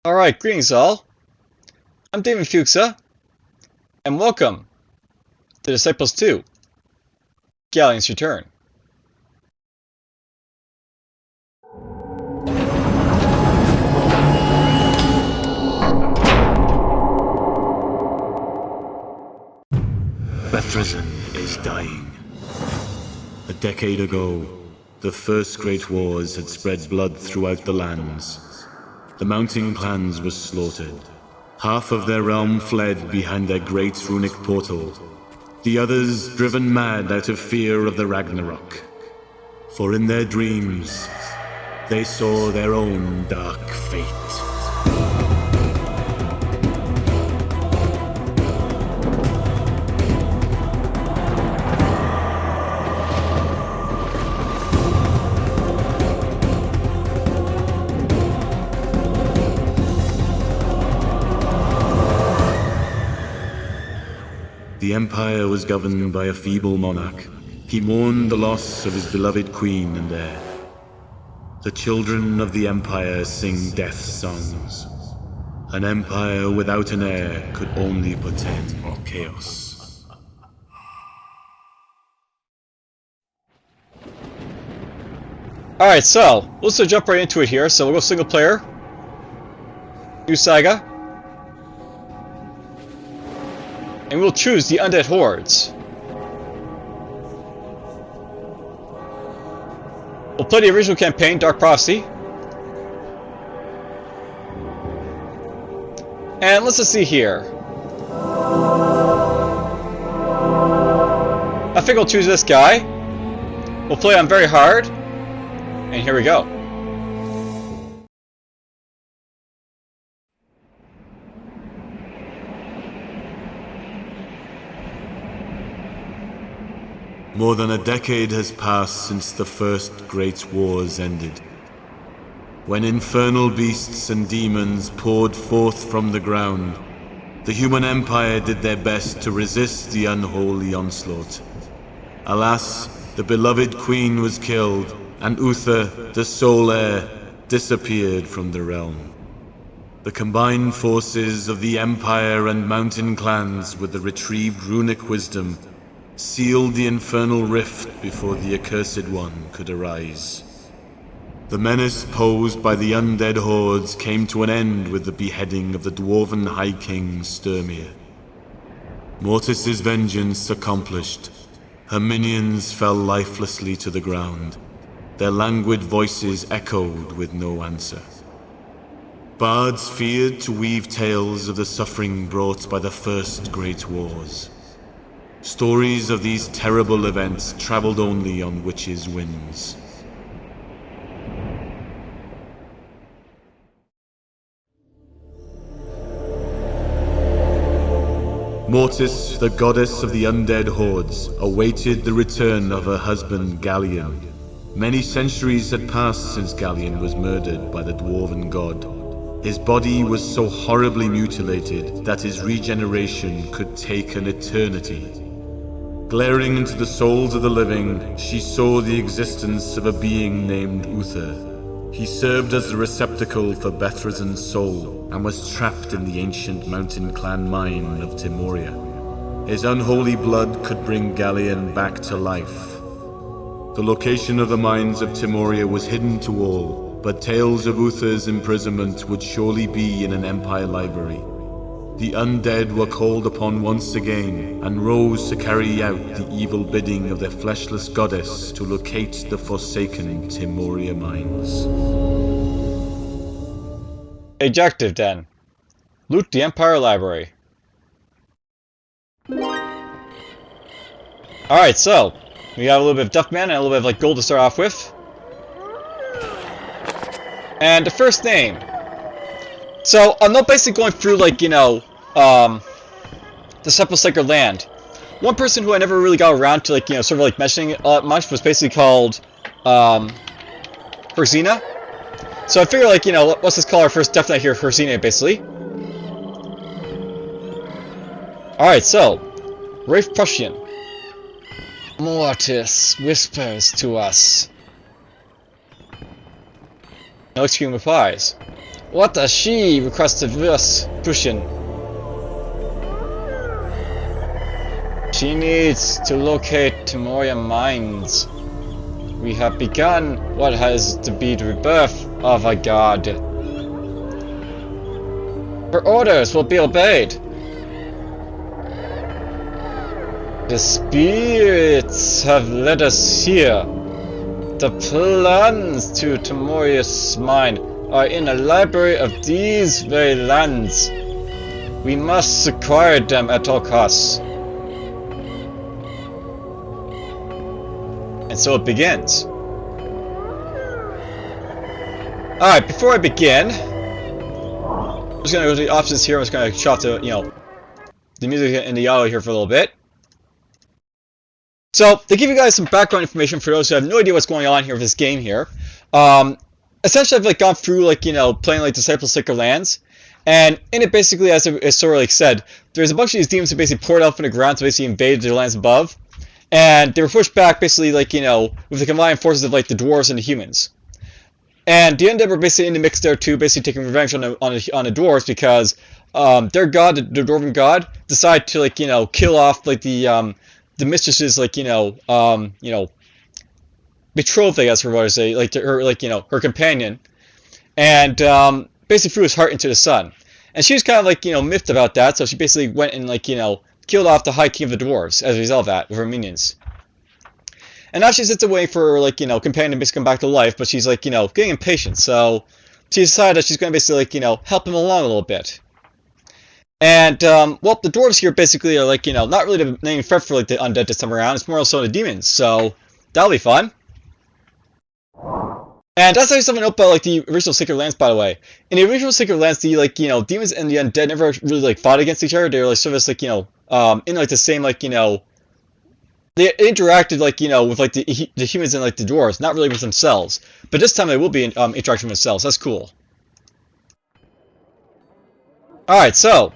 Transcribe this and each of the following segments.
Alright, greetings all. I'm DFuxa, and welcome to Disciples 2, Galleans Return. Bethresen is dying. A decade ago, the first great wars had spread blood throughout the lands. The mountain clans were slaughtered. Half of their realm fled behind their great runic portal. The others driven mad out of fear of the Ragnarok. For in their dreams, they saw their own dark fate. The Empire was governed by a feeble monarch. He mourned the loss of his beloved queen and heir. The children of the Empire sing death songs. An empire without an heir could only portend more chaos. Alright, so, let's just jump right into it here. So we'll go single player. New saga. And we'll choose the Undead Hordes. We'll play the original campaign, Dark Prophecy. And let's just see here. I think I'll choose this guy. We'll play on very hard. And here we go. More than a decade has passed since the first great wars ended. When infernal beasts and demons poured forth from the ground, the human empire did their best to resist the unholy onslaught. Alas, the beloved queen was killed, and Uther, the sole heir, disappeared from the realm. The combined forces of the empire and mountain clans with the retrieved runic wisdom sealed the infernal rift before the accursed one could arise. The menace posed by the Undead Hordes came to an end with the beheading of the Dwarven High King Sturmir. Mortis's vengeance accomplished, her minions fell lifelessly to the ground. Their languid voices echoed with no answer. Bards feared to weave tales of the suffering brought by the first great wars. Stories of these terrible events traveled only on witches' winds. Mortis, the goddess of the Undead Hordes, awaited the return of her husband Gallean. Many centuries had passed since Gallean was murdered by the dwarven god. His body was so horribly mutilated that his regeneration could take an eternity. Glaring into the souls of the living, she saw the existence of a being named Uther. He served as the receptacle for Bethresen's soul, and was trapped in the ancient mountain clan mine of Timoria. His unholy blood could bring Gallean back to life. The location of the mines of Timoria was hidden to all, but tales of Uther's imprisonment would surely be in an Empire library. The undead were called upon once again, and rose to carry out the evil bidding of their fleshless goddess to locate the forsaken Timoria mines. Objective then. Loot the Empire Library. Alright, so we got a little bit of Duffman and a little bit of like gold to start off with. And the first name. So I'm not basically going through like, the Sepulchre land. One person who I never really got around to like, sort of like mentioning it much was basically called Herzina. So I figure like, let's just call our first Death Knight here Herzina basically. Alright, so Rafe Prussian. Mortis whispers to us. No extreme replies. What does she request of us, Prussian? She needs to locate Timoria mines. We have begun what has to be the rebirth of a god. Her orders will be obeyed. The spirits have led us here. The plans to Timoria's mine are in a library of these very lands. We must acquire them at all costs. And so it begins. Alright, before I begin, I'm just gonna go to the options here. I'm just gonna shut the, the music and the audio here for a little bit. So, to give you guys some background information for those who have no idea what's going on here with this game here, essentially I've gone through playing Disciple Seeker Lands, and in it basically, as it's sort of said, there's a bunch of these demons who basically poured out from the ground to basically invade the lands above, and they were pushed back basically with the combined forces of the dwarves and the humans. And the Undead were basically in the mix there too, basically taking revenge on the dwarves because their god, the dwarven god, decided to kill off the mistress's betrothed, I guess, or what I say, her companion, and basically threw his heart into the sun. And she was kind of miffed about that, so she basically went and killed off the High King of the Dwarves as a result of that with her minions. And now she sits away for her companion to basically come back to life, but she's getting impatient, so she decided that she's going to basically help him along a little bit. And well, the dwarves here basically are not really the main threat for the undead this time around. It's more so the demons, so that'll be fun. And that's actually something else about the original Sacred Lands, by the way. In the original Sacred Lands, the demons and the undead never really fought against each other. They were sort of in the same they interacted with the humans and the dwarves, not really with themselves. But this time they will be interacting with themselves. That's cool. All right, so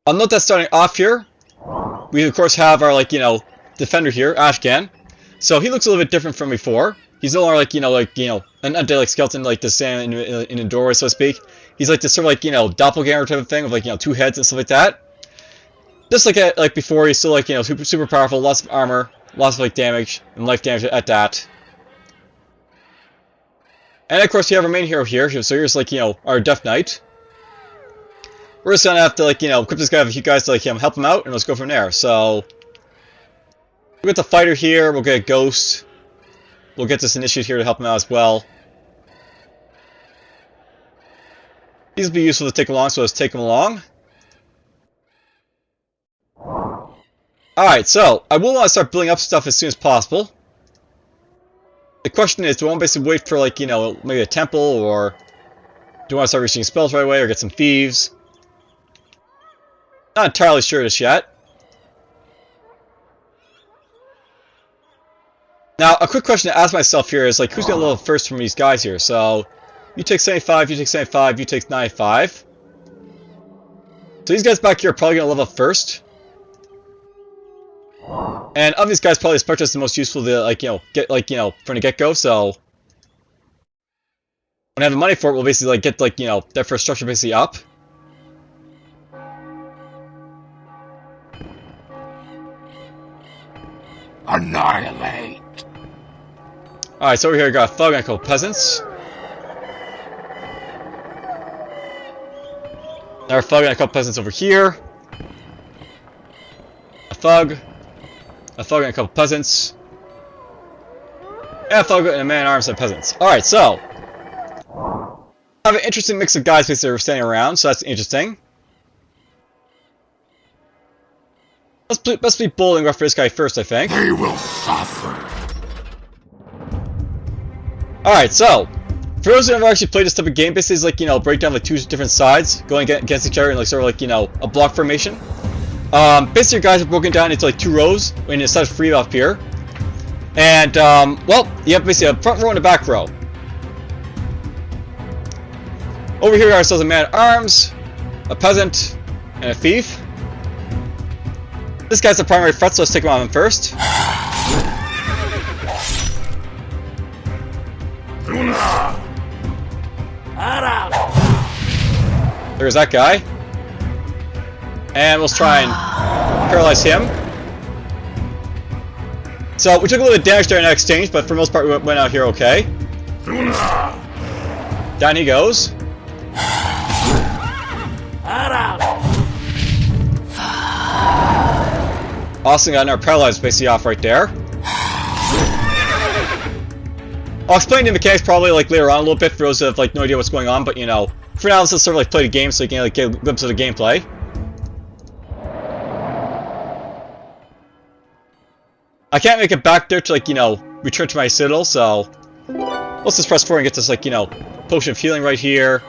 I'll note that starting off here, we of course have our defender here, Ashgan. So he looks a little bit different from before. He's no longer an undead skeleton the sand in a doorway, so to speak. He's this sort of doppelganger type of thing with 2 heads and stuff like that. Just like before, he's still super powerful, lots of armor, lots of damage and life damage at that. And of course, you have our main hero here. So here's our Death Knight. We're just gonna have to equip this guy with a few guys to help him out, and let's go from there. So we'll get the fighter here. We'll get a ghost. We'll get this initiate here to help him out as well. These will be useful to take along, so let's take them along. Alright, so I will want to start building up stuff as soon as possible. The question is, do I want to basically wait for maybe a temple, or do I want to start reaching spells right away, or get some thieves? Not entirely sure just yet. Now, a quick question to ask myself here is, who's going to level first from these guys here? So, you take 75, you take 75, you take 95. So these guys back here are probably going to level up first. And of these guys, probably Spectre is the most useful to, get, from the get-go, so when I have the money for it, we'll basically, get, that first structure basically up. Annihilate. Alright, so over here I got a thug and a couple peasants. Another thug and a couple peasants over here. A thug and a couple peasants. And a thug and a man-at-arms and peasants. Alright, so I have an interesting mix of guys basically standing around, so that's interesting. Let's be bold and go for this guy first, I think. They will suffer. Alright, so for those who have never actually played this type of game, basically it's break down 2 different sides going against each other in sort of a block formation. Basically your guys are broken down into 2 rows instead of 3 up here. And well, you have basically a front row and a back row. Over here we ourselves a man-at-arms, a peasant, and a thief. This guy's the primary threat, so let's take him on first. There's that guy. And we'll try and paralyze him. So we took a little bit of damage there in that exchange, but for the most part we went out here okay. Down he goes. Austin got our paralyzed basically off right there. I'll explain the mechanics probably like later on a little bit for those that have like no idea what's going on, but you know, for now let's just sort of like play the game so you can like get a glimpse of the gameplay. I can't make it back there to like, you know, return to my citadel, so let's just press forward and get this like, you know, potion of healing right here.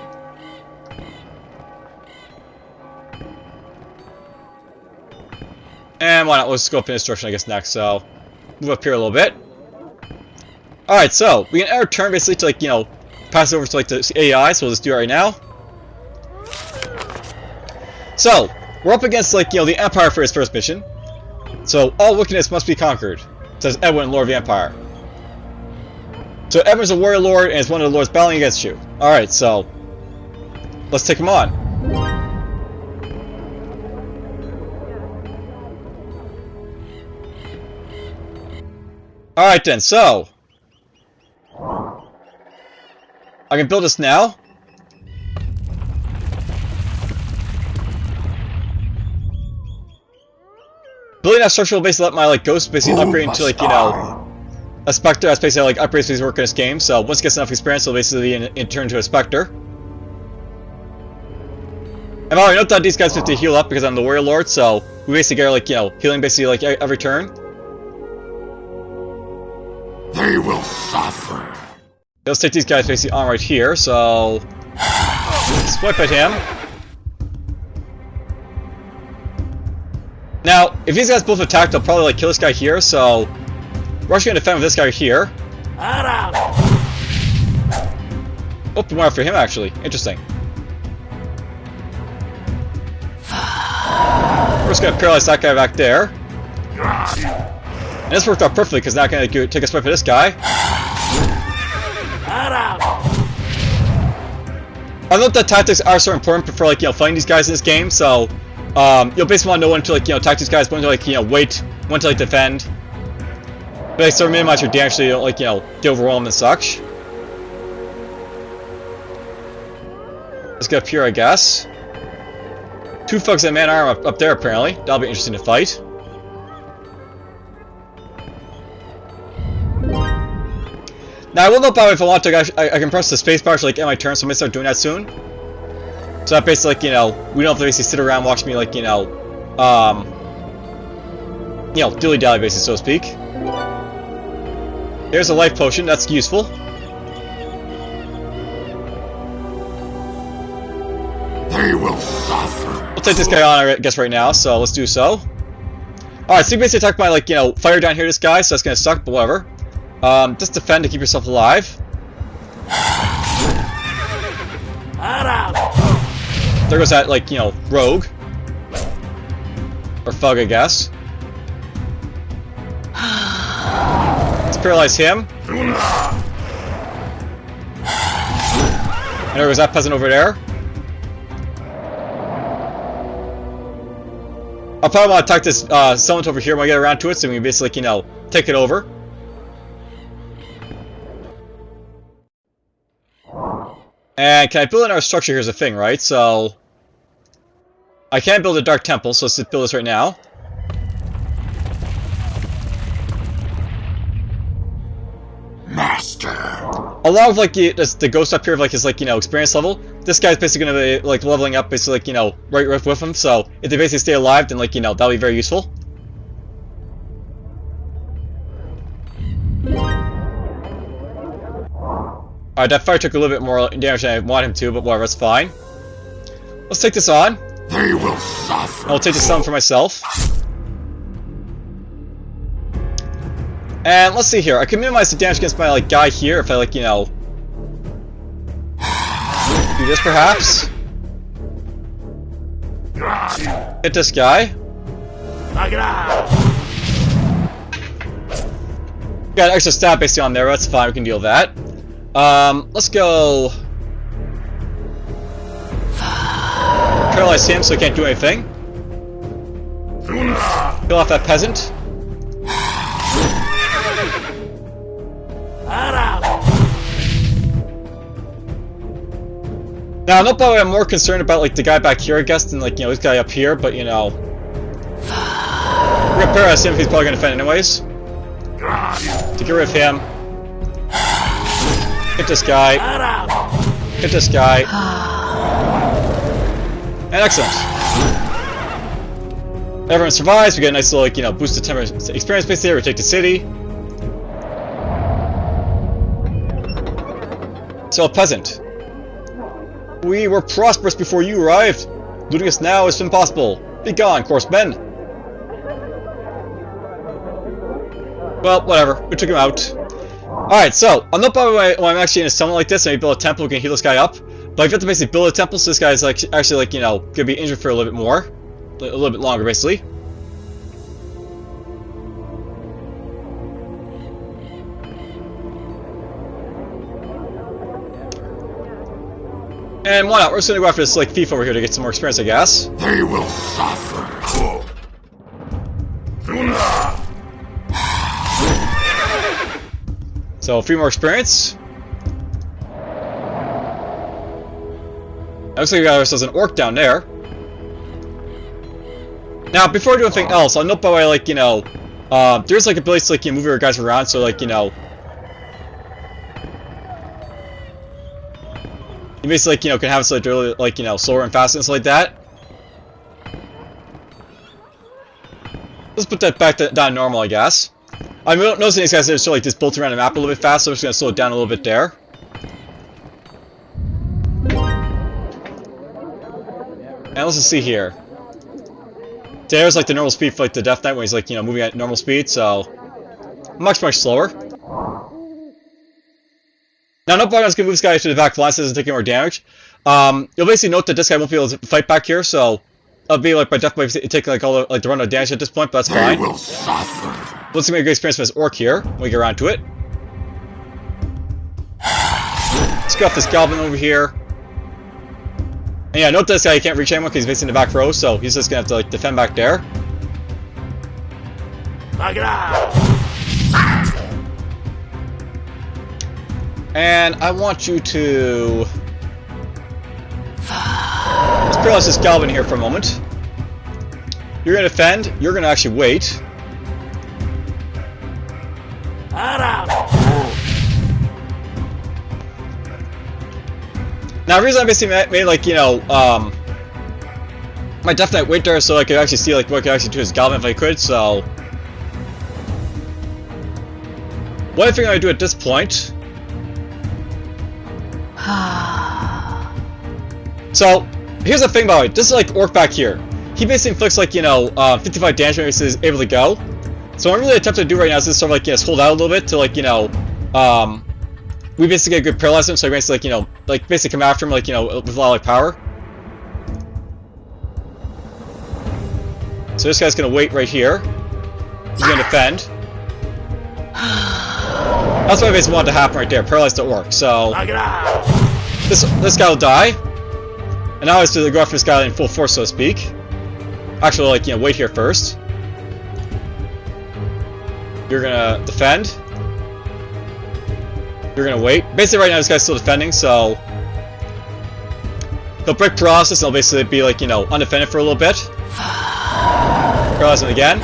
And why not, let's go up in this direction I guess next, so move up here a little bit. Alright, so we can end our turn basically to like, you know, pass it over to like the AI, so we'll just do it right now. So, we're up against like, you know, the Empire for his first mission. So, all wickedness must be conquered, says Edwin, Lord of the Empire. So, Edwin's a warrior lord and is one of the lords battling against you. Alright, so, let's take him on. Alright then, so, I can build this now. Building that structure will basically let my like ghost basically upgrade into like, you know, a specter. That's basically how like upgrades basically work in this game. So once it gets enough experience, it'll basically in turn to a specter. And by the way, note that these guys have to heal up because I'm the warrior lord. So we basically get like, you know, healing basically like every turn. They will suffer. Let's take these guys basically on right here. So swipe at him. Now, if these guys both attack, they'll probably like kill this guy here, so we're actually gonna defend with this guy here. Oh, we went after him actually. Interesting. We're just gonna paralyze that guy back there. And this worked out perfectly because now I can take a swipe at this guy. I note that tactics are so important for like, you know, fighting these guys in this game, so you'll basically want to know when to like, you know, attack these guys, when to like, you know, wait, when to like defend. But like, sort of minimize your damage so you don't like, you know, get overwhelmed and such. Let's get up here, I guess. Two thugs and man arm up there apparently. That'll be interesting to fight. Now I will note by the way if I want to, I can press the spacebar to like end my turn, so I'm gonna start doing that soon. So that basically, like, you know, we don't have to basically sit around and watch me, like, you know, dilly-dally, basically, so to speak. Here's a life potion, that's useful. They will suffer. We'll take this guy on, I guess, right now, so let's do so. Alright, so you basically attack my, like, you know, fire down here, this guy, so that's gonna suck, but whatever. Just defend to keep yourself alive. There goes that, like, you know, rogue. Or thug, I guess. Let's paralyze him. And there goes that peasant over there. I'll probably want to attack this settlement over here when I get around to it, so we can basically, like, you know, take it over. And can I build in our structure? Here's the thing, right? So I can't build a dark temple, so let's just build this right now. Master. Along with like the ghost up here of like his like, you know, experience level, this guy's basically gonna be like leveling up basically like, you know, right with him. So if they basically stay alive, then like, you know, that'll be very useful. Alright, that fire took a little bit more damage than I wanted him to, but whatever, that's fine. Let's take this on. They will suffer. I'll take this on for myself. And let's see here. I can minimize the damage against my like guy here if I like, you know, do this perhaps. Hit this guy. Got an extra stat basically on there, that's fine, we can deal with that. Let's go. paralyze him so he can't do anything. Kill off that peasant. Now, not by the way, I'm more concerned about like the guy back here, I guess, than like, you know, this guy up here, but you know. We're gonna paralyze him if he's probably gonna defend anyways. To get rid of him. Hit this guy. Hit this guy. And excellent. Everyone survives, we get a nice little, like, you know, boost of temporary experience base here, we take the city. So, peasant. We were prosperous before you arrived. Looting us now is impossible. Be gone, coarse men. Well, whatever. We took him out. Alright, so, I'm not by the way when I'm actually in a summon like this and we build a temple, we can heal this guy up. But I've got to basically build a temple, so this guy's like actually like, you know, gonna be injured for a little bit more. A little bit longer, basically. And why not? We're just gonna go after this like thief over here to get some more experience, I guess. They will suffer. So 3 more experience. Looks like we got ourselves an orc down there. Now, before I do anything else, I'll note by the way, like, you know, there's like abilities to like, you know, move your guys around, so like, you know, you basically like, you know, can have it so really, like, you know, slower and faster and stuff like that. Let's put that back down normal, I guess. I'm noticing these guys are still like just bolting around the map a little bit fast, so I'm just gonna slow it down a little bit there. And let's just see here. There's like the normal speed for like the Death Knight when he's like, you know, moving at normal speed, so much slower. Now, no problem, I'm just gonna move this guy to the back line so he doesn't take any more damage. You'll basically note that this guy won't be able to fight back here, so I'll be like by definitely taking like all the like the run of damage at this point, but that's fine. They will suffer. Let's make a good experience with this orc here when we get around to it. Let's go off this goblin over here. And yeah, note this guy, he can't reach anyone because he's basically in the back row, so he's just gonna have to like defend back there. And I want you to... Let's paralyze this goblin here for a moment. You're gonna defend, you're gonna actually wait. Now, the reason I basically made like, you know, my Death Knight wait there so I could actually see like what I could actually do as goblin if I could, so... One thing I'm gonna do at this point... So, here's the thing, by the way. This is like orc back here. He basically inflicts like, you know, 55 damage when he's able to go. So what I'm really attempting to do right now is just sort of like, yes, hold out a little bit to like, you know, we basically get a good paralyze him, so I basically like, you know, like basically come after him like, you know, with a lot of like power. So this guy's gonna wait right here. He's gonna defend. That's what I basically wanted to happen right there, paralyze the orc. So this guy will die. And now I have to go after this guy in full force, so to speak. Actually, like, you know, wait here first. You're gonna defend. You're gonna wait. Basically, right now this guy's still defending, so he'll break paralysis and he'll basically be like, you know, undefended for a little bit. Paralyze him again.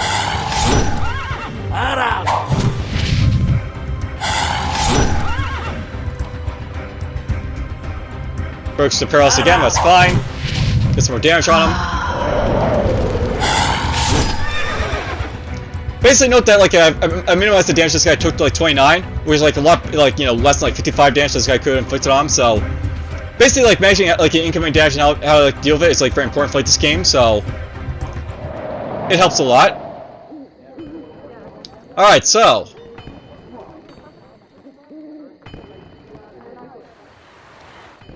Breaks the paralysis again, that's fine. Get some more damage on him. Basically, note that like I minimized the damage this guy took to like 29, which is like a lot, like, you know, less than like 55 damage this guy could have inflicted on him. So basically, like managing like incoming damage and how to like deal with it is like very important for like this game. So it helps a lot. All right, so.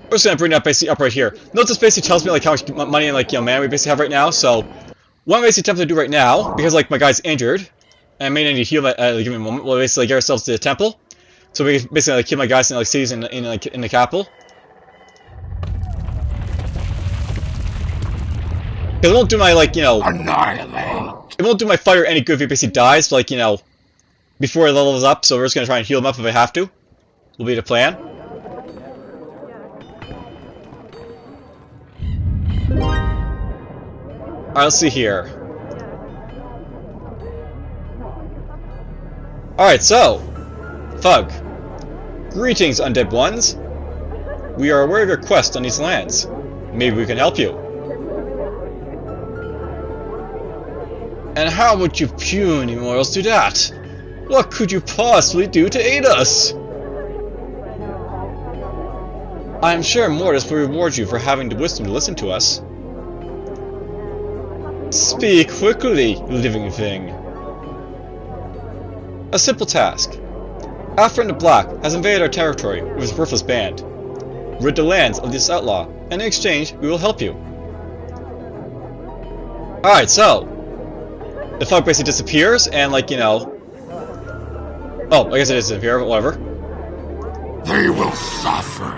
We're just gonna bring that basically up right here. Note this basically tells me like how much money and like, you know, mana we basically have right now. So what I'm basically attempting to do right now, because like my guy's injured, and I may need to heal at a given moment, we'll basically get ourselves to the temple. So we basically like heal my guys in like cities in the capital. Because it won't do my, like, you know... Annihilate. It won't do my fighter any good if he basically dies, like, you know... Before he levels up, so we're just gonna try and heal him up if I have to. Will be the plan. Alright, let's see here. Alright, so... Thug. Greetings, Undead Ones. We are aware of your quest on these lands. Maybe we can help you. And how would you puny mortals do that? What could you possibly do to aid us? I am sure Mortis will reward you for having the wisdom to listen to us. Speak quickly, living thing. A simple task. Our friend the Black has invaded our territory with his worthless band. Rid the lands of this outlaw, and in exchange, we will help you. Alright, so... The thug basically disappears, and like, you know... Oh, I guess it doesn't disappear, but whatever. They will suffer.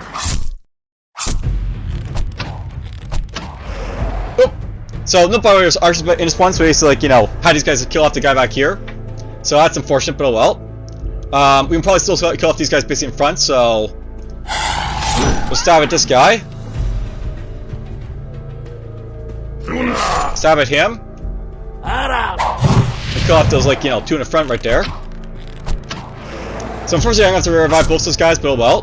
Oh! So, no bother was actually in response, so basically, like, you know, had these guys kill off the guy back here. So that's unfortunate, but oh well. We can probably still kill off these guys basically in front, so... We'll stab at this guy. Stab at him. And kill off those, like, you know, two in the front right there. So unfortunately I'm going to have to revive both those guys, but oh well.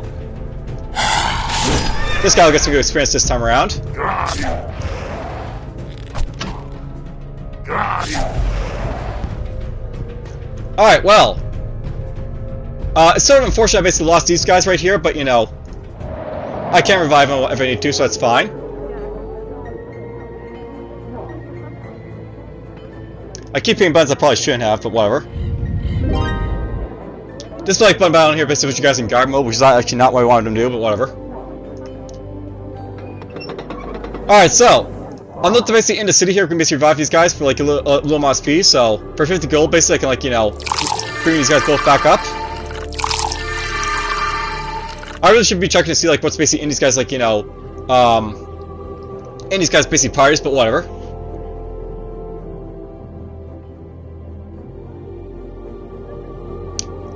This guy will get some good experience this time around. Alright, well. It's sort of unfortunate I basically lost these guys right here, but you know, I can revive them if I need to, so that's fine. I keep hitting buttons I probably shouldn't have, but whatever. This like button battle here basically puts you guys in guard mode, which is actually not what I wanted them to do, but whatever. Alright, so I'm not basically in the city here. We can basically revive these guys for like a little amount of speed, so for 50 gold basically I can like, you know, bring these guys both back up. I really should be checking to see like what's basically in these guys, like, you know, in these guys basically parties, but whatever.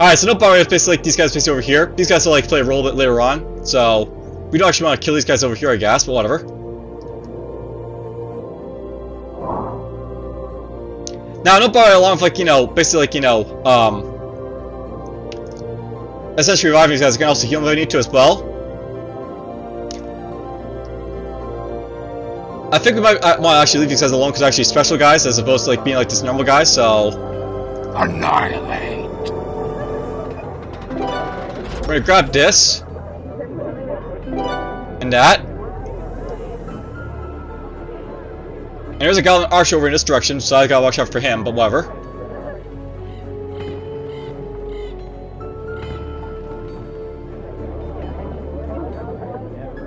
Alright, so no bother with basically like these guys basically over here. These guys will like play a role a bit later on, so we don't actually want to kill these guys over here, I guess, but whatever. Now, no bother along with like, you know, basically like, you know, essentially reviving these guys. I can also heal them if I need to as well. I think we might want to actually leave these guys alone because they're actually special guys as opposed to like being like this normal guy, so... Annihilate. We're gonna grab this. And that. And there's a Gallean archer over in this direction, so I gotta watch out for him, but whatever.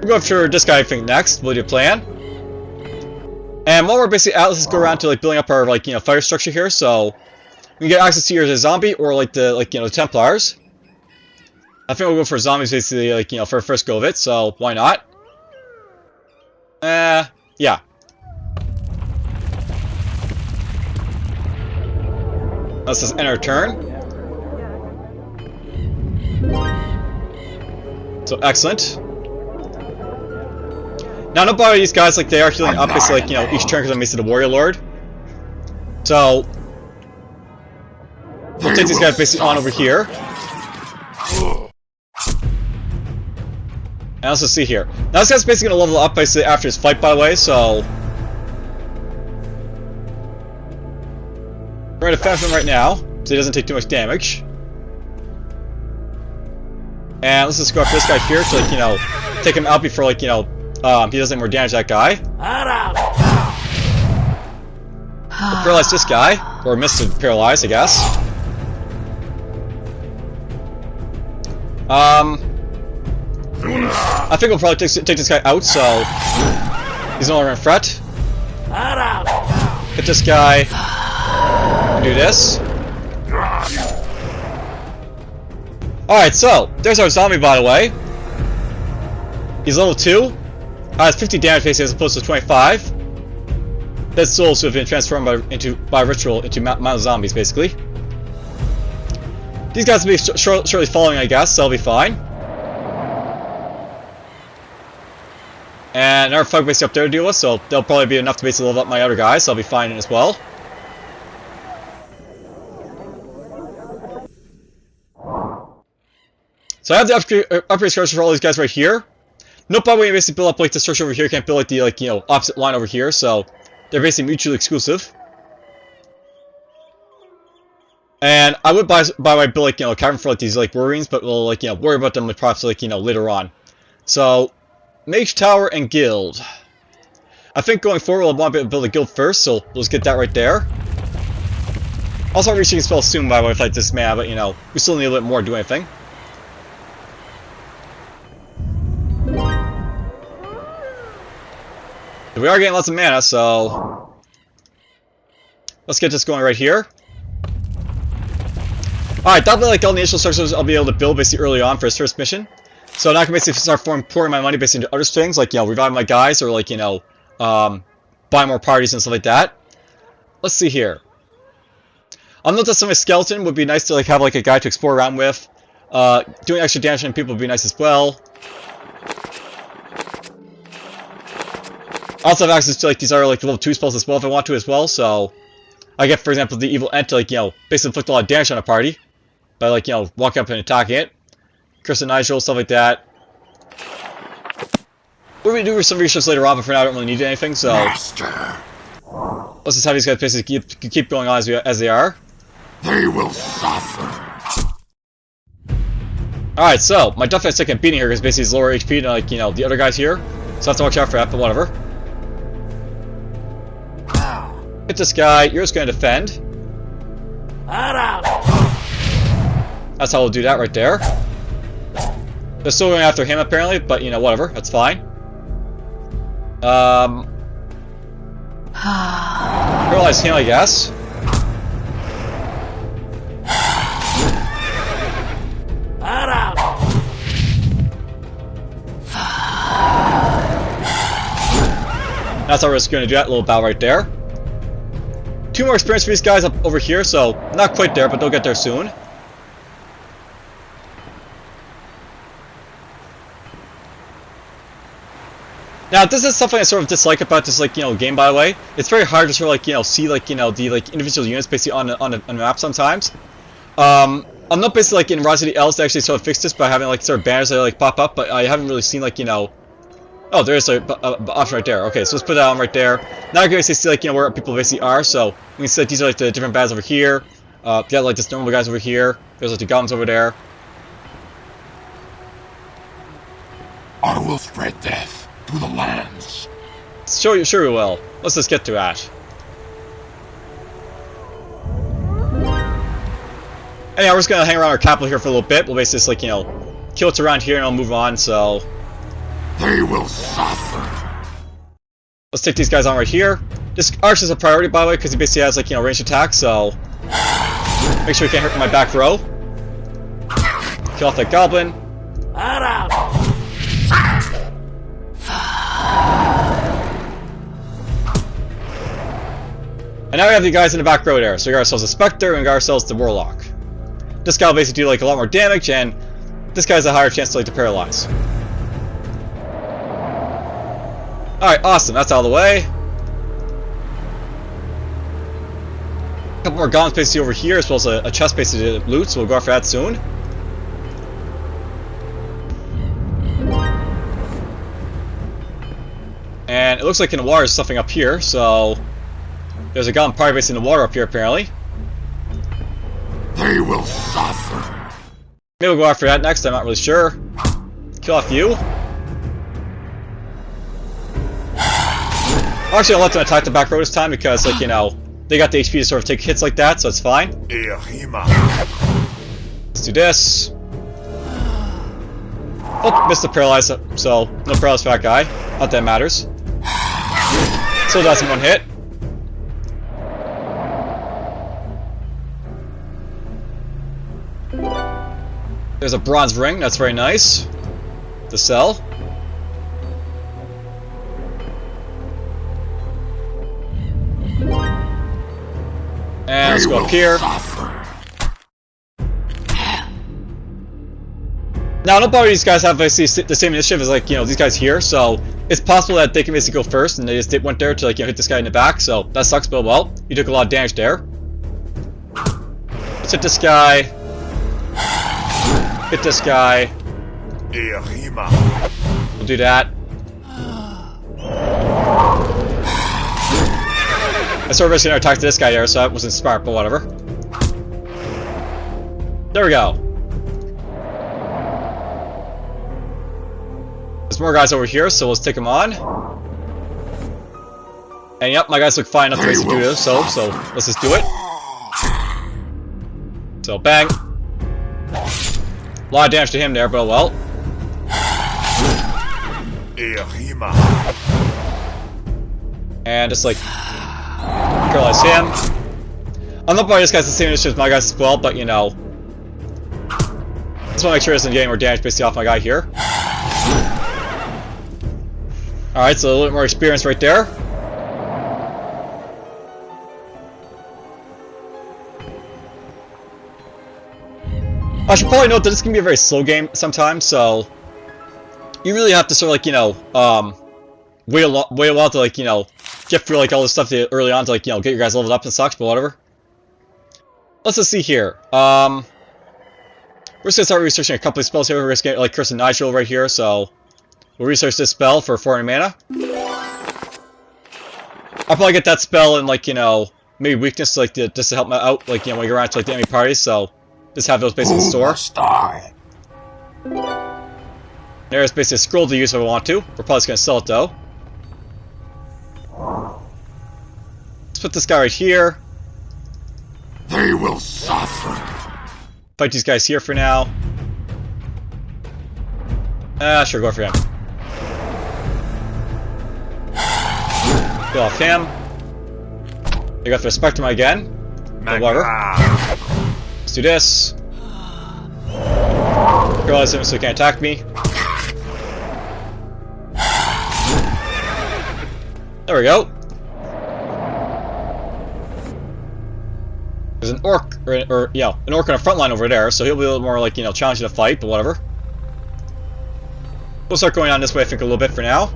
We'll go after this guy I think next, we'll do a plan. And while we're basically out, let's go around to like building up our like, you know, fire structure here, so we can get access to either the zombie or like the, like, you know, Templars. I think we'll go for zombies basically, like, you know, for a first go of it, so why not? Yeah. Let's just enter turn. So excellent. Now don't bother these guys, like they are healing up basically like, you know, each turn because I'm basically the warrior lord. So we'll take these guys basically on over here. And let's just see here. Now this guy's basically gonna level up basically after his fight, by the way, so we're gonna defend him right now, so he doesn't take too much damage. And let's just go after this guy here to, like, you know, take him out before, like, you know, he does any more damage to that guy. We'll paralyze this guy, or miss to paralyze, I guess. I think we'll probably take this guy out, so he's no longer in fret. Hit this guy. Do this. Alright, so there's our zombie, by the way. He's level 2. Has 50 damage basically as opposed to 25. dead souls who have been transformed by ritual into mountain zombies, basically. These guys will be shortly following, I guess, so they'll be fine. And another fug basically up there to deal with, so they'll probably be enough to basically level up my other guys, so I'll be fine as well. So I have the upgrade structure for all these guys right here. No problem when you basically build up like the structure over here, you can't build like the opposite line over here, so they're basically mutually exclusive. And I would by way build like a cavern for like these like warriors, but we'll like worry about them perhaps like later on. So Mage Tower and Guild. I think going forward we'll want to build a guild first, so we'll just get that right there. Also I'm reaching spell soon by the way if I like this mana, but we still need a little bit more to do anything. We are getting lots of mana, so let's get this going right here. Alright, that'll be like all the initial structures I'll be able to build basically early on for this first mission. So now I can basically start pouring my money basically into other things, like, reviving my guys, or like, buy more parties and stuff like that. Let's see here. I'll note that some of my skeleton would be nice to like have like a guy to explore around with. Doing extra damage on people would be nice as well. I also have access to like these other like level 2 spells as well if I want to as well, so I get, for example, the Evil Ent to like, basically inflict a lot of damage on a party by like, walking up and attacking it. Curse of Nigel, stuff like that. We're going to do some research later on, but for now I don't really need anything, so Master. Let's just have these guys basically keep going on as they are. They will suffer. Alright, so my definite second beating here is basically his lower HP than like, the other guys here. So I have to watch out for that, but whatever. Hit this guy, you're just going to defend. That's how we'll do that right there. They're still going after him apparently, but whatever, that's fine. Paralyze him, I guess. That's how we're just going to do that little battle right there. 2 more experience for these guys up over here, so not quite there, but they'll get there soon. Now, this is something I sort of dislike about this, like, game, by the way. It's very hard to sort of, like, see, like, the, like, individual units basically on the map sometimes. I'm not basically, like, in Rise of the Elves to actually sort of fix this by having, like, sort of banners that, like, pop up, but I haven't really seen, like, Oh, there is an option right there. Okay, so let's put that on right there. Now I can basically see, like, where people basically are, so we can see that these are, like, the different battles over here. Got, like, this normal guys over here. There's, like, the goblins over there. I will spread death to the lands. Sure we will. Let's just get to that. Anyhow, we're just gonna hang around our capital here for a little bit. We'll basically just, like, kill what's around here and I'll move on, so They will suffer. let's take these guys on right here. This arch is a priority, by the way, because he basically has, like, ranged attack, so make sure he can't hurt my back row. Kill off that goblin. And now we have the guys in the back row there. So we got ourselves a Spectre and we got ourselves the Warlock. This guy will basically do, like, a lot more damage, and this guy has a higher chance to, like, to paralyze. Alright, awesome, that's out of the way. A couple more goblins basically over here, as well as a chest basically to loot, so we'll go after that soon. And it looks like in the water there's something up here, so there's a goblin party basically in the water up here apparently. They will suffer. Maybe we'll go after that next, I'm not really sure. Kill off you. Actually, I'll let them attack the back row this time because, like, they got the HP to sort of take hits like that, so it's fine. Let's do this. Oh, missed the paralyze, so no paralyze for that guy. Not that matters. Still does in one hit. There's a bronze ring, that's very nice to sell. And let's go up here. Now, not all of these guys have basically the same initiative as, like, you know, these guys here, so it's possible that they can basically go first, and they just went there to, like, you know, hit this guy in the back, so that sucks, but well, you took a lot of damage there. Let's hit this guy. Hit this guy. We'll do that. I started risking our attack to this guy there, so that wasn't smart, but whatever. There we go. There's more guys over here, so let's take them on. And yep, my guys look fine enough to basically do this, so let's just do it. So, bang. A lot of damage to him there, but well. And just like paralyze him. I'm not buying this guy's the same initiative as my guys as well, but you know. Just want to make sure he doesn't get any more damage basically off my guy here. Alright, so a little bit more experience right there. I should probably note that this can be a very slow game sometimes, so you really have to sort of like, you know, wait a while to like, you know, get through like all this stuff early on to like, you know, get your guys leveled up and such, but whatever. Let's just see here. We're just gonna start researching a couple of spells here. We're just gonna get like Curse of Nigel right here, so we'll research this spell for 400 mana. I'll probably get that spell and like, you know, maybe weakness like just to help me out, like, you know, when you're around to like the enemy parties, so just have those basically in store. There's basically a scroll to use if I want to. We're probably just gonna sell it though. Let's put this guy right here. They will suffer. Fight these guys here for now. Sure, go for him. Kill off him. They got the Spectrum again. But whatever. Let's do this. Paralyze him so he can't attack me. There we go. There's an orc, or yeah, an orc on the front line over there, so he'll be a little more like, you know, challenging to fight, but whatever. We'll start going on this way, I think, a little bit for now.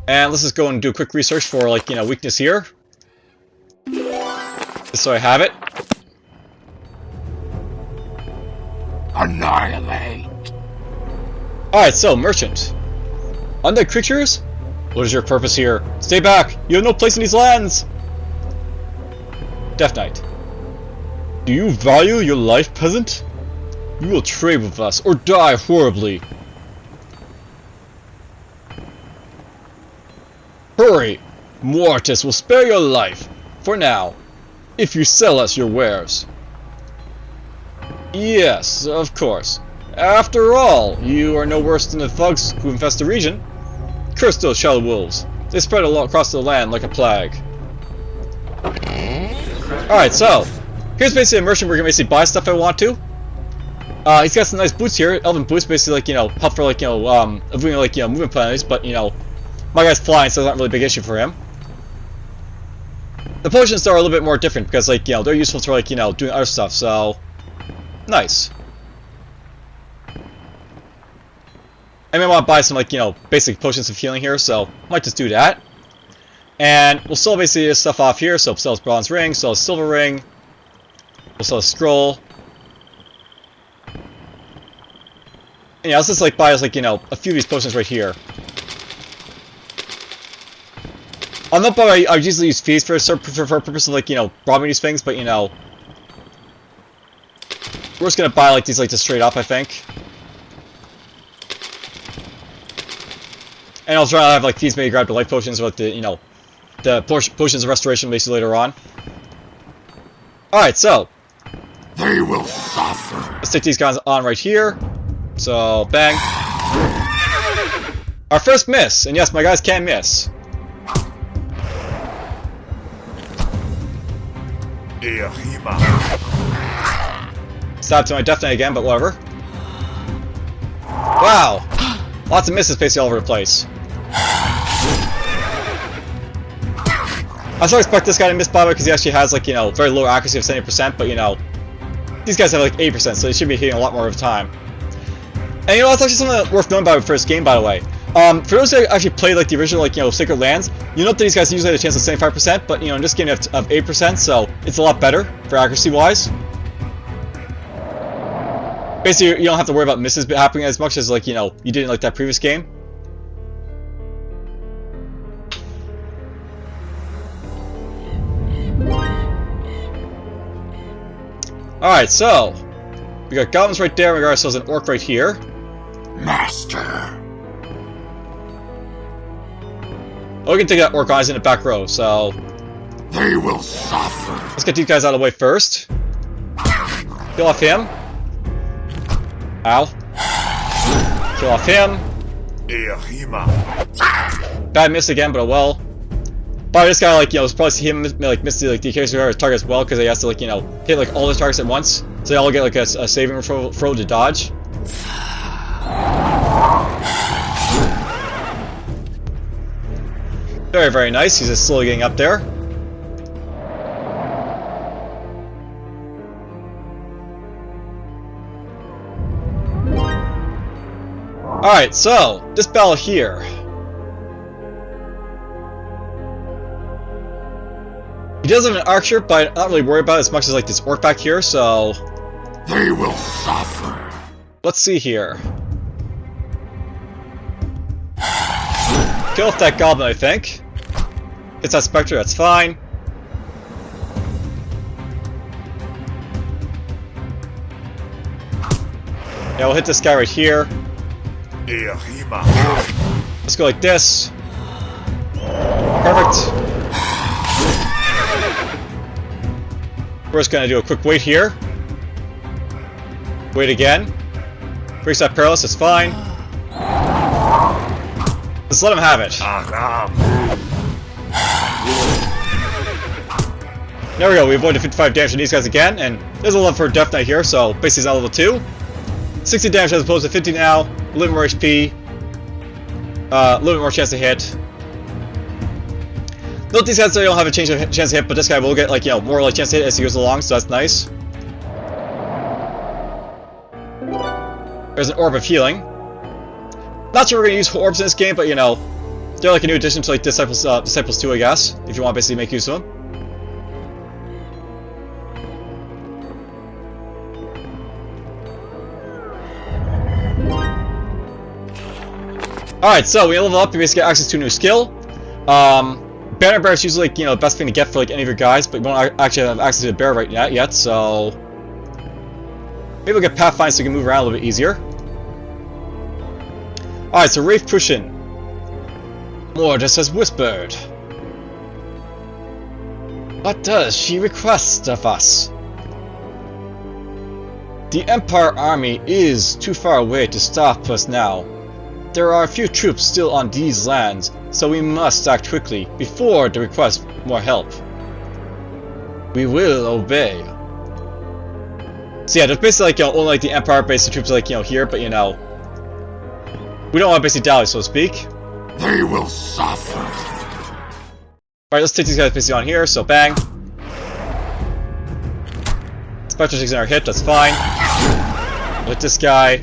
And let's just go and do a quick research for, like, you know, weakness here. Just so I have it. Annihilate. Alright, so, merchant. Undead creatures? What is your purpose here? Stay back! You have no place in these lands! Death Knight. Do you value your life, peasant? You will trade with us, or die horribly. Hurry! Mortis will spare your life, for now, if you sell us your wares. Yes, of course. After all, you are no worse than the thugs who infest the region. Curse those shallow wolves. They spread across the land like a plague. Alright, so here's basically a merchant where we can basically buy stuff I want to. He's got some nice boots here, elven boots, basically like, you know, help for like, you know, avoiding like, you know, movement penalties, but you know, my guy's flying, so it's not really a big issue for him. The potions are a little bit more different because, like, you know, they're useful for like, you know, doing other stuff, so nice. I may want to buy some, like, you know, basic potions of healing here, so might just do that. And we'll sell basically this stuff off here, so sell his bronze ring, sell his silver ring, we'll sell a scroll. And yeah, let's just like buy us like, you know, a few of these potions right here. I'm not buying, I usually use fees for purpose of like, you know, robbing these things, but you know, we're just gonna buy like these like just straight up, I think. And I'll try to have like these maybe grab the life potions with the, you know, the potions of restoration basically later on. Alright, so They will suffer. let's take these guys on right here. So, bang. Our first miss, and yes, my guys can miss. Stab to my Death Knight again, but whatever. Wow! Lots of misses basically all over the place. I still expect this guy to miss by the way because he actually has like, you know, very low accuracy of 70%, but you know, these guys have like 80%, so they should be hitting a lot more of the time. And you know, that's actually something worth knowing about the first game, by the way. For those that actually played like the original, like, you know, Sacred Lands, you know that these guys usually have a chance of 75%, but you know, in this game you have of 8%, so it's a lot better for accuracy-wise. Basically, you don't have to worry about misses happening as much as like, you know, you did in like that previous game. Alright, so we got goblins right there, we got ourselves an orc right here. Master. Oh, we can take that orc eyes in the back row, so They will suffer. let's get these guys out of the way first. Kill off him. Ow. Kill off him. Bad miss again, but oh well. But this guy, like, you know, probably see him like miss the like DK's target as well because he has to like, you know, hit like all his targets at once, so they all get like a saving throw to dodge. Very, very nice. He's just slowly getting up there. Alright, so this battle here. He does have an archer, but I'm not really worried about it as much as like this orc back here, so They will suffer. let's see here. Kill off that goblin, I think. Hits that spectre, that's fine. Yeah, we'll hit this guy right here. Let's go like this. Perfect. We're just gonna do a quick wait here. Wait again. Breaks that perilous, it's fine. Let's let him have it. There we go, we avoided 55 damage from these guys again, and there's a level for Death Knight here, so basically he's at level 2. 60 damage as opposed to 50 now, a little more HP, a little bit more chance to hit. Note these guys don't have a chance to hit, but this guy will get like, you know, more like chance to hit as he goes along, so that's nice. There's an orb of healing. Not sure we're gonna use orbs in this game, but you know, they're like a new addition to like Disciples 2, I guess, if you want to basically make use of them. Alright, so we level up, you basically get access to a new skill. Banner Bear is usually like, you know, the best thing to get for like any of your guys, but we don't actually have access to a bear right yet, so maybe we'll get Pathfind so we can move around a little bit easier. Alright, so Wraith Pushin. Mortis has whispered. What does she request of us? The Empire army is too far away to stop us now. There are a few troops still on these lands, so we must act quickly before they request more help. We will obey. So yeah, there's basically like, you know, only like the Empire base troops are like, you know, here, but you know, we don't want to basically dally, so to speak. They will suffer. Alright, let's take these guys basically on here, so bang. Spectre takes another hit, that's fine. With this guy.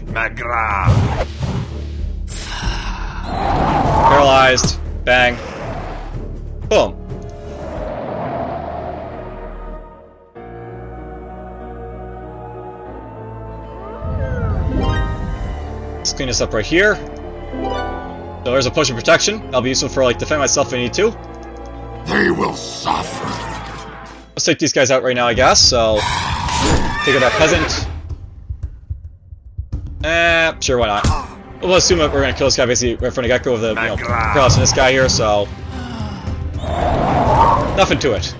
Paralyzed. Bang. Boom. Let's clean this up right here. So there's a potion of protection. That'll be useful for like defend myself if I need to. They will suffer. Let's take these guys out right now, I guess. So take out that peasant. Sure, why not? We'll assume that we're gonna kill this guy basically right from the get-go of the, you know, cross in this guy here. So nothing to it.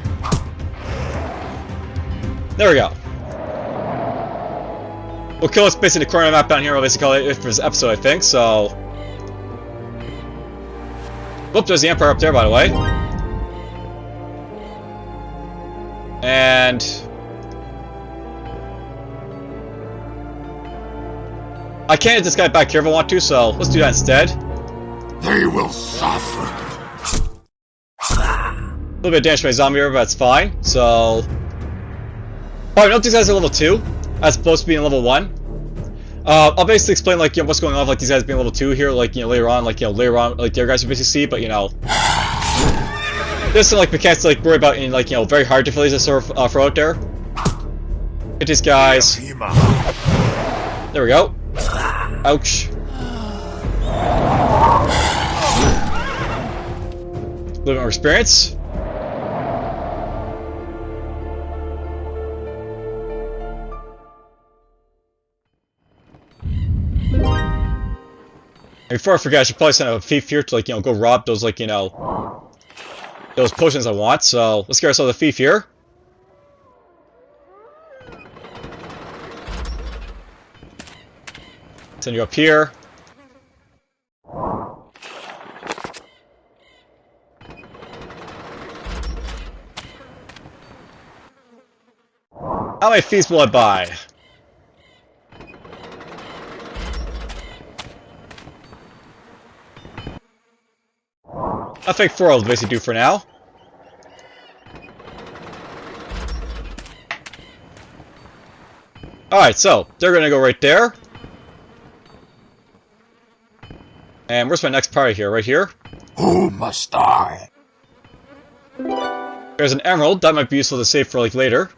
There we go. We'll kill us basically the corner map down here. We'll basically call it for this episode, I think. So. Whoop, there's the Empire up there, by the way. And I can't hit this guy back here if I want to, so let's do that instead. They will suffer. So little bit of damage to my zombie here, but that's fine. So, probably note these guys are level 2, as opposed to being level 1. I'll basically explain like what's going on with like these guys being level 2 here, like later on, like later on, like the other guys you basically see, but there's some like mechanics to like worry about in like very hard difficulties that sort of throw out there. Get these guys. There we go. Ouch. A little bit more experience. And before I forget, I should probably send a thief here to like go rob those like those potions I want. So let's get ourselves a thief here. Send you up here. How many thieves will I buy? I think 4 will basically do for now. Alright, so they're gonna go right there. And where's my next party here? Right here? Who must die? There's an emerald. That might be useful to save for like later.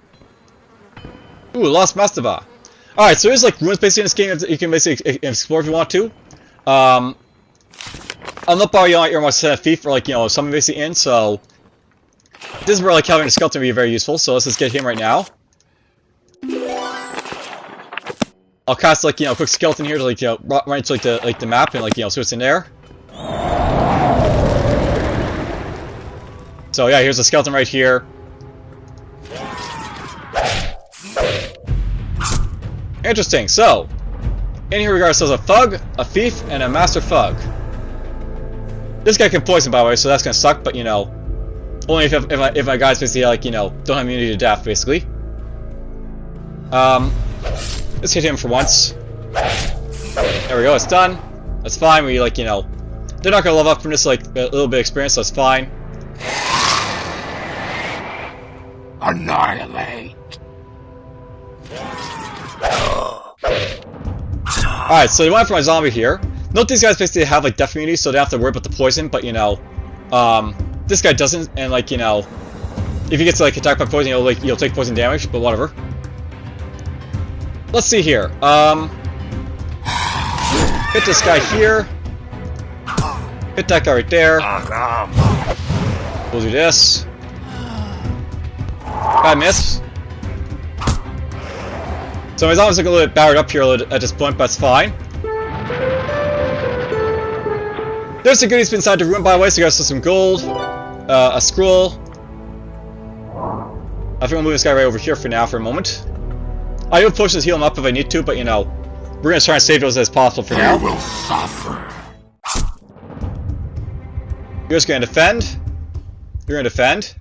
Ooh, Lost Mastaba. Alright, so there's like ruins basically in this game that you can basically explore if you want to. I'm not borrowing your want to send a thief or like something basically in, so this is where like having a skeleton would be very useful, so let's just get him right now. I'll cast like a quick skeleton here to like run into like the map and like see what's in there. So yeah, here's a skeleton right here. Interesting. So in here we got ourselves a thug, a thief, and a master thug. This guy can poison, by the way, so that's gonna suck. But only if my guys basically like don't have immunity to death, basically. Let's hit him for once. There we go. It's done. That's fine. We they're not gonna level up from this like a little bit of experience, so that's fine. Annihilate. Alright, so they went for my zombie here. Note these guys basically have like death immunity, so they don't have to worry about the poison, but this guy doesn't, and like if he gets like attacked by poison, you'll take poison damage, but whatever. Let's see here. Hit this guy here. Hit that guy right there. We'll do this. I missed. So my zombies look a little bit battered up here at this point, but that's fine. There's some goodies inside the room, by the way, so you guys saw some gold, a scroll. I think we'll move this guy right over here for now for a moment. I will push this heal him up if I need to, but we're gonna try and save those as possible for now. They will suffer. You're just gonna defend. You're gonna defend.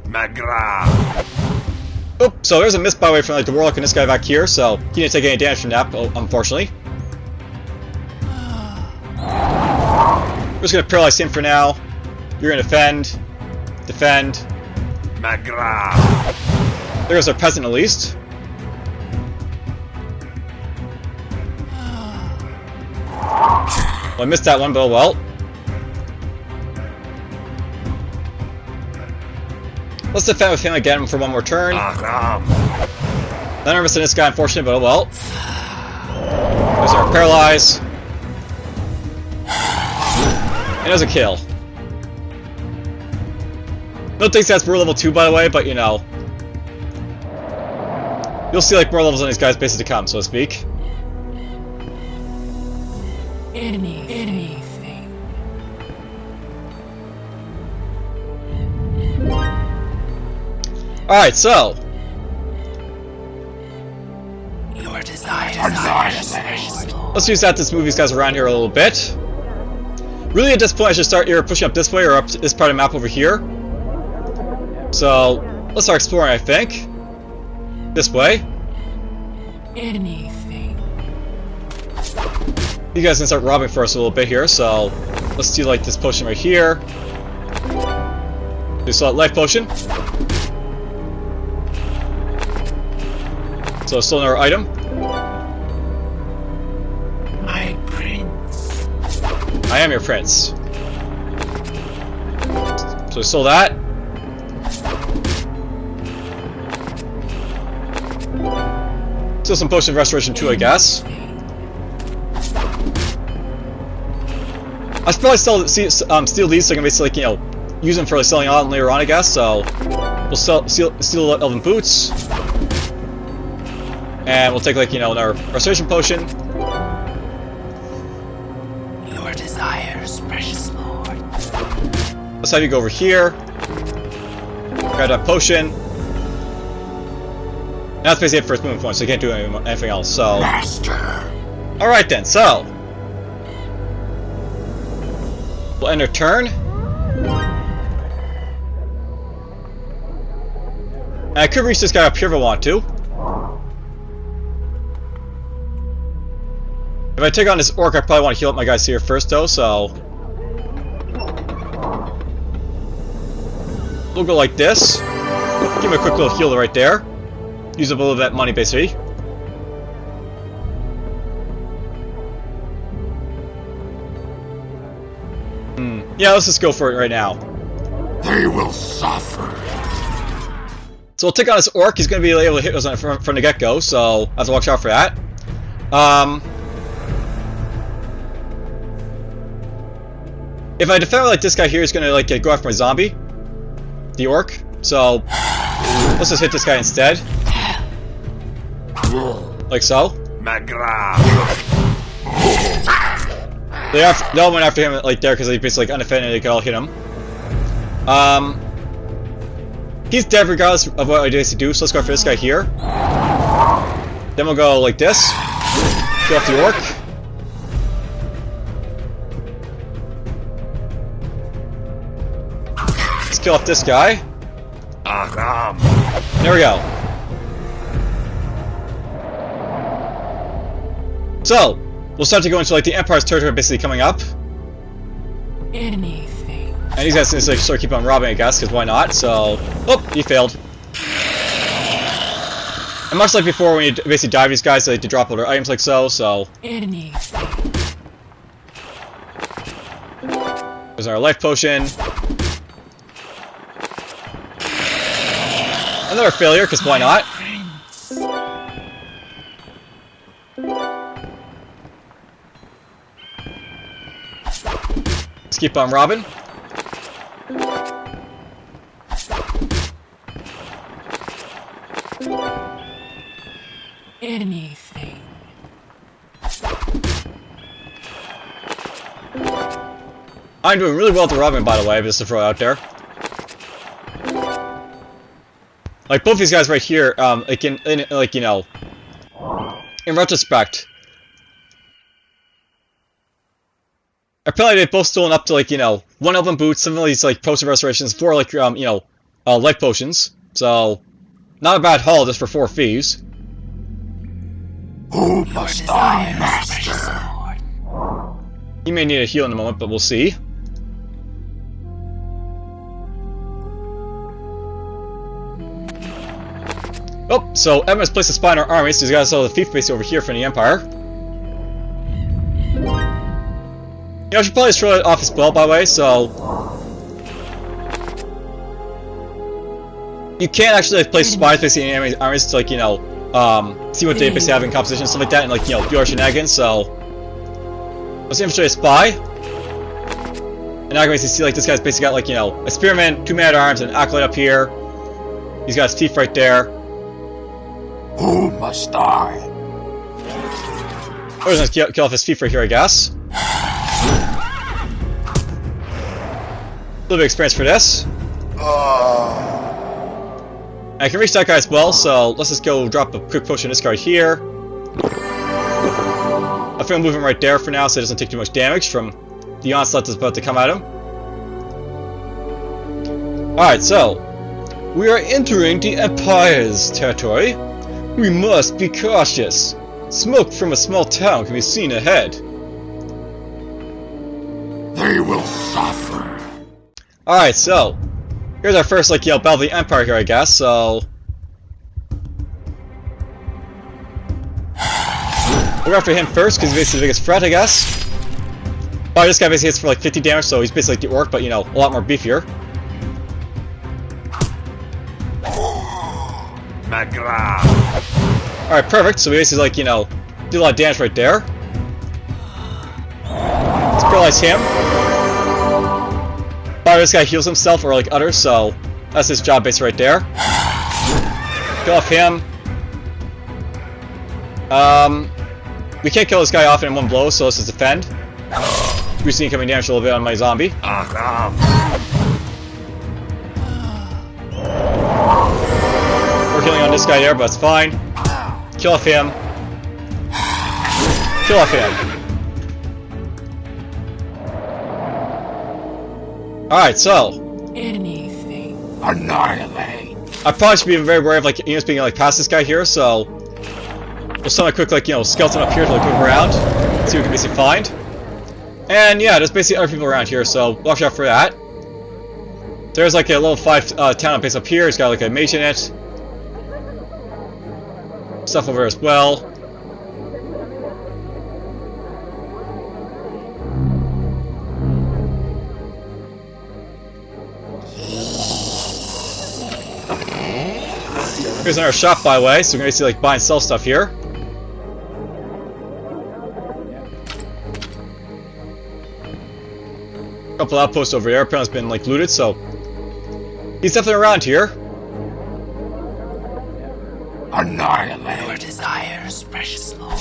Magra. Oh, so there's a miss by the way from like the warlock and this guy back here, so he didn't take any damage from that, unfortunately. We're just gonna paralyze him for now. You're gonna defend. Defend. Magra. There goes our peasant at least. Well, I missed that one, but oh well. Let's defend with him again for one more turn. Then I'm missing this guy, unfortunately, but oh well. There's our paralyze. And there's a kill. No thinks that's we're level 2, by the way, but you'll see like more levels on these guys basically to come, so to speak. Anything. Alright, so Your desire. let's use that to move these guys around here a little bit. Really, at this point, I should start either pushing up this way or up this part of the map over here. So let's start exploring, I think. This way. Anything. You guys can start robbing for us a little bit here, so let's do like this potion right here. We saw life potion. So still another item. My prince. I am your prince. So we stole that. Still some potion of restoration too, I guess. I should probably steal these so I can basically, like, you know, use them for like, selling on later on, I guess. So we'll steal elven boots, and we'll take, like, you know, another restoration potion. Your desires, precious lord. Let's have you go over here. Grab that potion. Now it's basically it for its movement point, so you can't do anything else. So, Master. all right then. So we'll end our turn. And I could reach this guy up here if I want to. If I take on this orc, I probably want to heal up my guys here first, though. So we'll go like this. Give him a quick little heal right there. Use up a little of that money, basically. Yeah, let's just go for it right now. They will suffer. So we'll take on this orc. He's going to be able to hit us from the get-go, so I have to watch out for that. If I defend like this guy here, he's going to like go after my zombie, the orc. So let's just hit this guy instead. Like so. They all went after him like there because they basically like undefended and they could all hit him. He's dead regardless of what I do, so let's go for this guy here. Then we'll go like this. Kill off the orc. Let's kill off this guy. There we go. So, we'll start to go into like the Empire's territory basically coming up. Anything. And these guys just like sort of keep on robbing, I guess, because why not? So, oh, he failed. And much like before, when you basically dive these guys, they like to drop all their items like so. Anything. There's our life potion. Another failure, because why not? Let's keep on robbing. Anything. I'm doing really well at the robbing, by the way, just to throw it out there. Like both these guys right here, like like you know, in retrospect, apparently they've both stolen up to like you know 1 elven boot, some of these like potion restorations, 4 like you know life potions. So not a bad haul just for 4 thieves. Who must I, Master? He may need a heal in a moment, but we'll see. Oh, so Evan has placed a spy in our army, so he's got us all the thief base over here from the Empire. You know, I should probably throw it off as well, by the way, so... You can't actually like, place spies basically in enemy armies to, like, you know, see what they basically have in composition and stuff like that, and, like, you know, do our shenanigans, so... Let's infiltrate a spy. And now I can basically see, like, this guy's basically got, like, you know, a spearman, 2 man-at-arms, and an acolyte up here. He's got his thief right there. Who must I? We're just gonna kill off his thief right here, I guess. A little bit of experience for this. I can reach that guy as well, so let's just go drop a quick potion on this guy here. I think I'll move him right there for now so it doesn't take too much damage from the onslaught that's about to come at him. Alright, so we are entering the Empire's territory. We must be cautious. Smoke from a small town can be seen ahead. They will suffer. Alright, so Here's our first, like, Battle of the Empire here, I guess, so... We'll go after him first, because he's basically the biggest threat, I guess. Oh, this guy basically hits for like 50 damage, so he's basically like the orc, but, a lot more beefier. Alright, perfect, so we basically, like, do a lot of damage right there. Let's paralyze him. This guy heals himself, or like others, so that's his job basically right there. Kill off him. We can't kill this guy off in one blow, so let's just defend. Reducing incoming damage a little bit on my zombie. We're killing on this guy there, but it's fine. Kill off him. Kill off him. Alright, so Anything. Annihilate. I probably should be very wary of, like, being, like, past this guy here, so we'll summon a quick, like, skeleton up here to, like, move around, see what we can basically find. And yeah, there's basically other people around here, so watch out for that. There's, like, a level 5 town base up here, it's got, like, a mage in it. Stuff over there as well. Here's another shop, by the way, so we're gonna see, like, buy and sell stuff here. Couple outposts over there. Apparently, it's been, like, looted, so he's definitely around here. Annihilate. Your desires, precious Lord.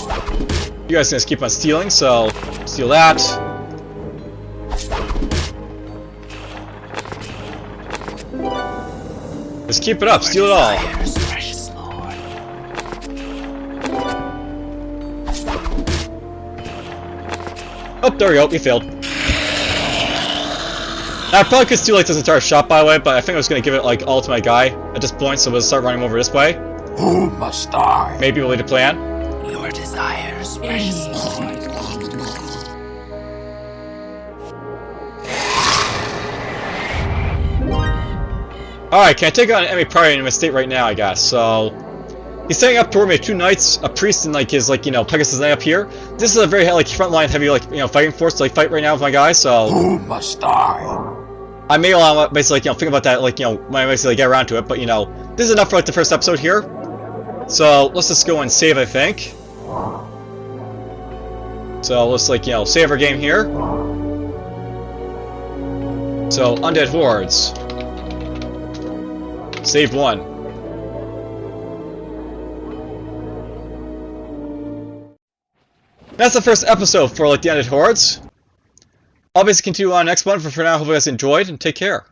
You guys can just keep on stealing, so steal that. Just keep it up, steal it all. Desires, precious Lord. Oh, there we go, we failed. I probably could steal, like, this entire shop, by the way, but I think I was gonna give it, like, all to my guy at this point, so we'll start running over this way. Who must die? Maybe we'll need a plan. Your desires, precious Lord. Alright, can I take on an enemy party in my state right now, I guess, so... He's setting up toward me 2 knights, a priest, and, like, his, like, Pegasus Knight up here. This is a very, like, frontline heavy, like, fighting force to, like, fight right now with my guy, so... Who must die? I may allow, basically, like, think about that, like, when I basically get around to it, but, this is enough for, like, the first episode here. So, let's just go and save, I think. So, let's, like, save our game here. So, Undead Hordes. Save 1. That's the first episode for, like, the Undead Hordes. I'll basically continue on next one, but for now, I hope you guys enjoyed, and take care.